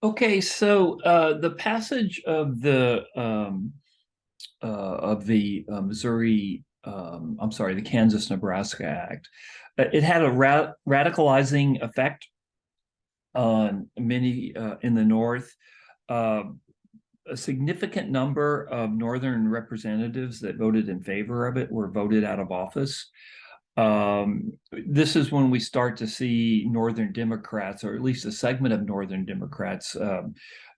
Okay, so the passage of the Missouri, I'm sorry, the Kansas-Nebraska Act, it had a radicalizing effect on many in the North. Uh, a significant number of Northern representatives that voted in favor of it were voted out of office. This is when we start to see Northern Democrats, or at least a segment of Northern Democrats,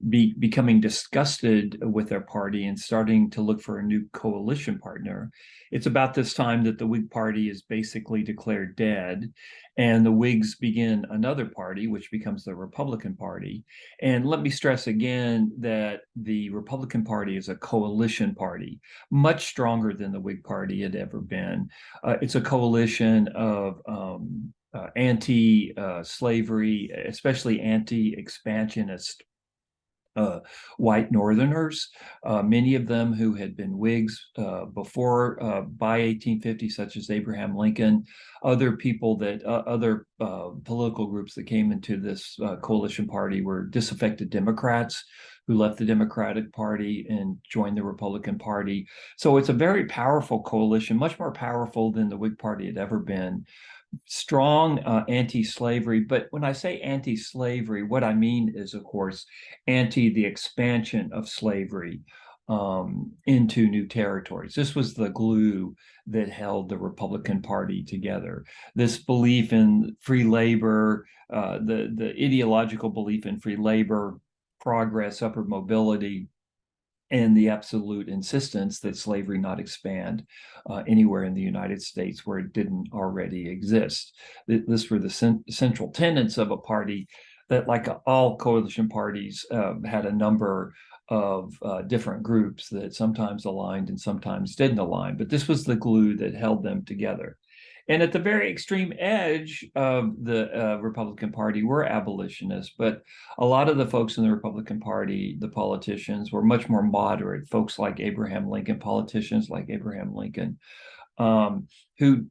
becoming disgusted with their party and starting to look for a new coalition partner. It's about this time that the Whig Party is basically declared dead, and the Whigs begin another party, which becomes the Republican Party. And let me stress again that the Republican Party is a coalition party, much stronger than the Whig Party had ever been. It's a coalition of anti-slavery, especially anti-expansionist white Northerners, many of them who had been Whigs before by 1850, such as Abraham Lincoln, other people that other political groups that came into this coalition party were disaffected Democrats who left the Democratic Party and joined the Republican Party. So it's a very powerful coalition, much more powerful than the Whig Party had ever been. Strong anti-slavery, but when I say anti-slavery, what I mean is, of course, anti the expansion of slavery into new territories. This was the glue that held the Republican Party together. This belief in free labor, the ideological belief in free labor, progress, upward mobility, and the absolute insistence that slavery not expand anywhere in the United States where it didn't already exist. This were the central tenets of a party that, like all coalition parties, had a number of different groups that sometimes aligned and sometimes didn't align. But this was the glue that held them together. And at the very extreme edge of the Republican Party were abolitionists, but a lot of the folks in the Republican Party, the politicians, were much more moderate. Folks like Abraham Lincoln, politicians like Abraham Lincoln, who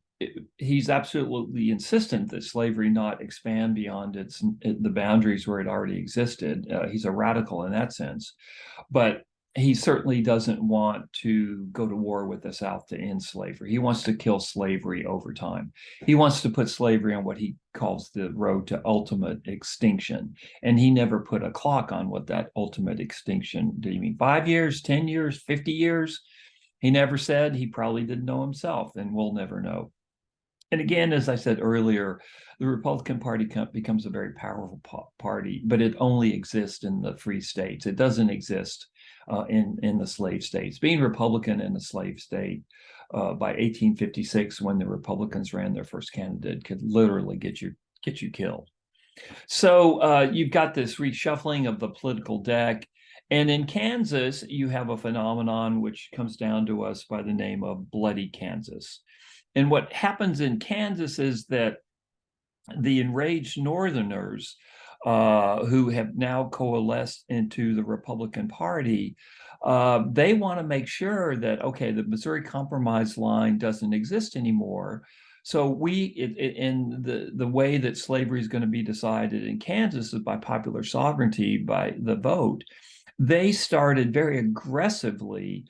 he's absolutely insistent that slavery not expand beyond the boundaries where it already existed. He's a radical in that sense, but he certainly doesn't want to go to war with the South to end slavery. He wants to kill slavery over time. He wants to put slavery on what he calls the road to ultimate extinction. And he never put a clock on what that ultimate extinction, did he mean 5 years, 10 years, 50 years? He never said. He probably didn't know himself, and we'll never know. And again, as I said earlier, the Republican Party becomes a very powerful party, but it only exists in the free states. It doesn't exist in the slave states. Being Republican in a slave state by 1856, when the Republicans ran their first candidate, could literally get you killed. So you've got this reshuffling of the political deck. And in Kansas, you have a phenomenon which comes down to us by the name of Bloody Kansas. And what happens in Kansas is that the enraged Northerners who have now coalesced into the Republican Party, they want to make sure that, okay, the Missouri Compromise line doesn't exist anymore. So in the way that slavery is going to be decided in Kansas is by popular sovereignty, by the vote. They started very aggressively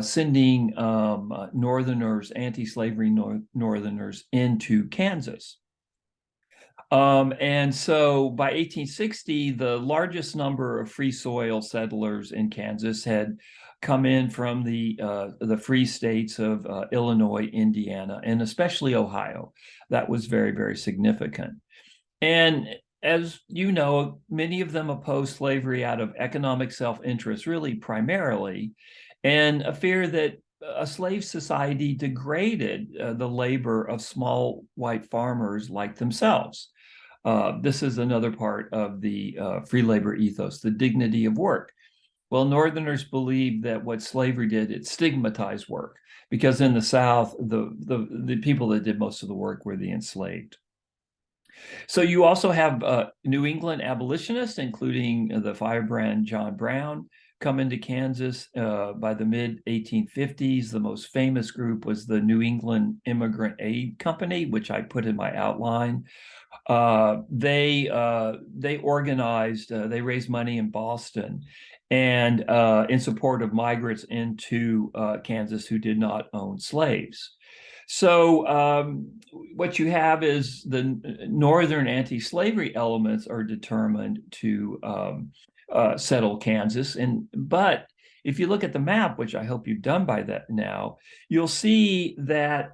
sending Northerners, anti-slavery Northerners into Kansas. And so by 1860, the largest number of free soil settlers in Kansas had come in from the free states of Illinois, Indiana, and especially Ohio. That was very, very significant. And as you know, many of them opposed slavery out of economic self-interest, really primarily, and a fear that a slave society degraded the labor of small white farmers like themselves. This is another part of the free labor ethos, the dignity of work. Well, Northerners believed that what slavery did, it stigmatized work, because in the South, the people that did most of the work were the enslaved. So you also have New England abolitionists, including the firebrand John Brown, come into Kansas by the mid 1850s. The most famous group was the New England Immigrant Aid Company, which I put in my outline. They organized, they raised money in Boston, and in support of migrants into Kansas who did not own slaves. So what you have is the northern anti-slavery elements are determined to settle Kansas, but if you look at the map, which I hope you've done by that now, you'll see that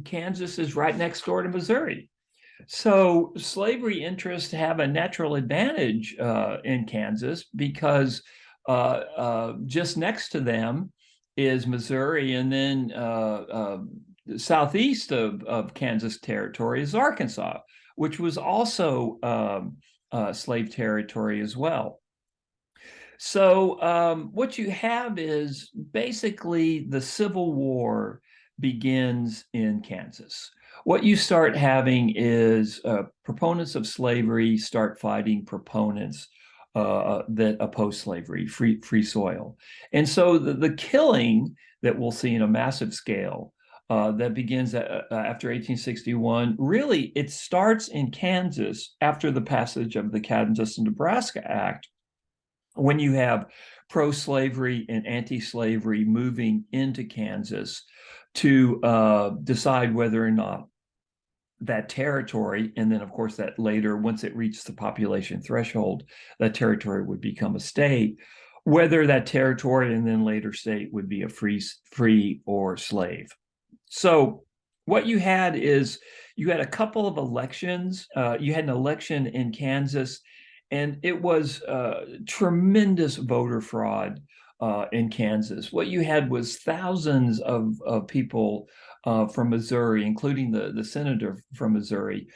Kansas is right next door to Missouri. So slavery interests have a natural advantage in Kansas because just next to them is Missouri, and then southeast of Kansas territory is Arkansas, which was also slave territory as well. So what you have is basically the Civil War begins in Kansas. What you start having is proponents of slavery start fighting proponents that oppose slavery, free soil. And so the killing that we'll see in a massive scale that begins after 1861, really it starts in Kansas after the passage of the Kansas and Nebraska Act, when you have pro-slavery and anti-slavery moving into Kansas to decide whether or not that territory, and then of course that later, once it reached the population threshold, that territory would become a state, whether that territory and then later state would be a free or slave. So what you had is you had a couple of elections. You had an election in Kansas, and it was tremendous voter fraud in Kansas. What you had was thousands of people from Missouri, including the senator from Missouri,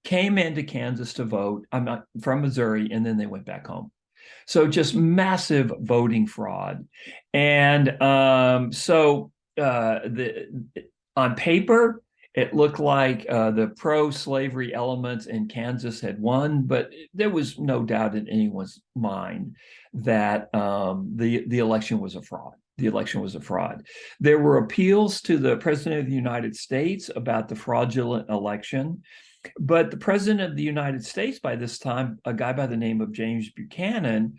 came into Kansas to vote. I'm not from Missouri, and then they went back home. So just massive voting fraud. And on paper, it looked like the pro-slavery elements in Kansas had won, but there was no doubt in anyone's mind that the election was a fraud. The election was a fraud. There were appeals to the President of the United States about the fraudulent election, but the President of the United States by this time, a guy by the name of James Buchanan,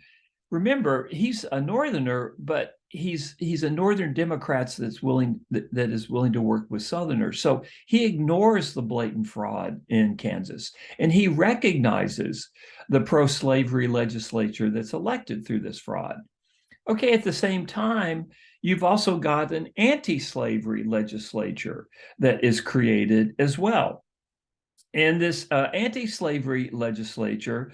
remember, he's a Northerner, but he's a Northern Democrat that is willing to work with Southerners. So he ignores the blatant fraud in Kansas, and he recognizes the pro-slavery legislature that's elected through this fraud. Okay, at the same time, you've also got an anti-slavery legislature that is created as well. And this anti-slavery legislature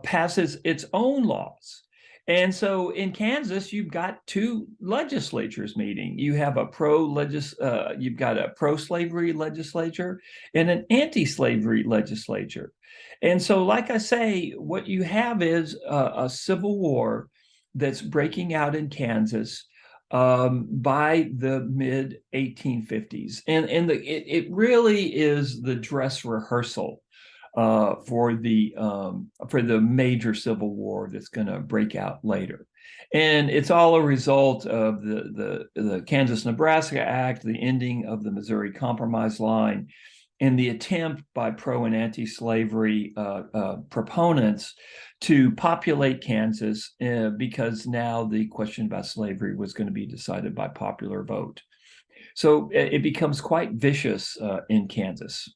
passes its own laws. And so in Kansas, you've got two legislatures meeting. You have you've got a pro-slavery legislature and an anti-slavery legislature. And so, like I say, what you have is a civil war that's breaking out in Kansas by the mid 1850s, and it really is the dress rehearsal for the major civil war that's going to break out later. And it's all a result of the Kansas-Nebraska Act, the ending of the Missouri Compromise line, and the attempt by pro and anti-slavery proponents to populate Kansas because now the question about slavery was going to be decided by popular vote. So it becomes quite vicious in Kansas.